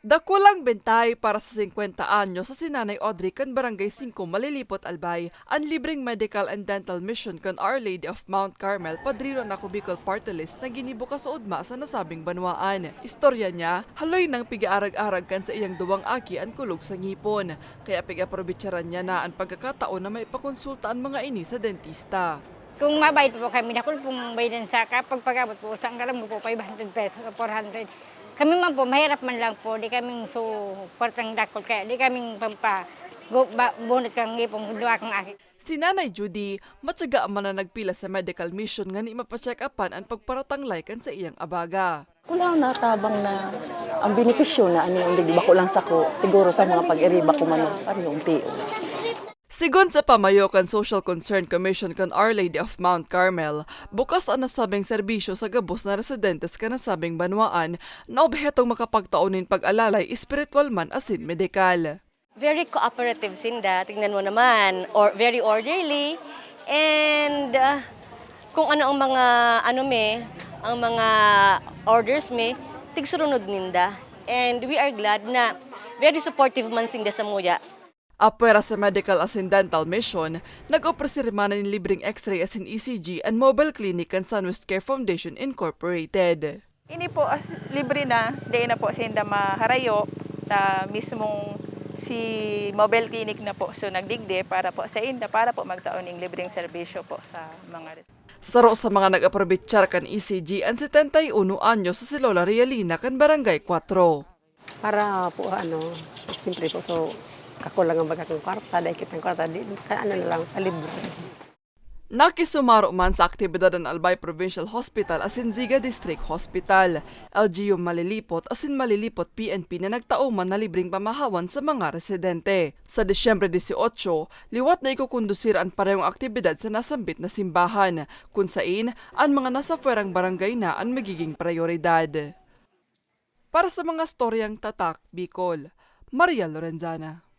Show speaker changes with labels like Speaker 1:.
Speaker 1: Dakulang bentay para sa 50 anyo sa sinanay Audrey kan Barangay 5 Malilipot, Albay, ang libreng medical and dental mission kan Our Lady of Mount Carmel, padrino na Bicol Party List na ginibuka sa ugma sa nasabing banwaan. Istorya niya, haloy nang pigaarag-arag kan sa iyang duwang aki ang kulog sa ngipon. Kaya pigaprobitsaran niya na ang pagkakataon na may pakonsulta ang mga ini sa dentista.
Speaker 2: Kung mabayad po kami, nakul kung bayadan sa kapag pagabot po, saan ka lang po 500 pesos o 400. Kami man po, mahirap man lang po, di kaming so kwartang dakol, kaya di kaming bunot kang ngipong duwa kang aki.
Speaker 1: Si Nanay Judy, matyaga man na nagpila sa medical mission nga ni mapacheck upan ang pagparatanglay kan sa iyang abaga.
Speaker 3: Wala na tabang na ang benepisyo na ano yung di ba ko lang sako siguro sa mga pag-iriba ko man parehong tios.
Speaker 1: Sigon sa pamayo kan Social Concern Commission kan Our Lady of Mount Carmel, bukas ang nasabing serbisyo sa gabos na residentes kan nasabing banwaan na obhetong makapagtaunin pag-alalay espiritual man asin medikal.
Speaker 4: Very cooperative sinda, tingnan mo naman, or very orderly, and kung ano ang mga ang mga orders tigsurunod ninda. And we are glad na very supportive man sinda sa muya.
Speaker 1: Apwera sa medical asin dental mission, nag-opresirma ng libreng x-ray asin ECG and mobile clinic kan Sunwest Care Foundation Incorporated.
Speaker 5: Ini po as libre na, di na po sinda maharayo, ta mismong si mobile clinic na po so nagdigde para po sa inda para po magtaon ng libreng serbisyo po sa mga
Speaker 1: Saro sa mga nag-aprobitsyar kan ECG ang 71 anyo sa si Lola Realina kan Barangay 4.
Speaker 6: Para po simple po so ako lang ang bagakang kwarta, dahil kitang kwarta, na lang, palibro.
Speaker 1: Nakisumaro man sa aktibidad ng Albay Provincial Hospital asin Ziga District Hospital, LGU Malilipot asin Malilipot PNP na nagtauman na libreng pamahawan sa mga residente. Sa Disyembre 18, liwat na ikukundusir ang parehong aktibidad sa nasambit na simbahan, kung sain ang mga nasa fuerang barangay na ang magiging prioridad. Para sa mga storyang tatak, Bicol, Maria Lorenzana.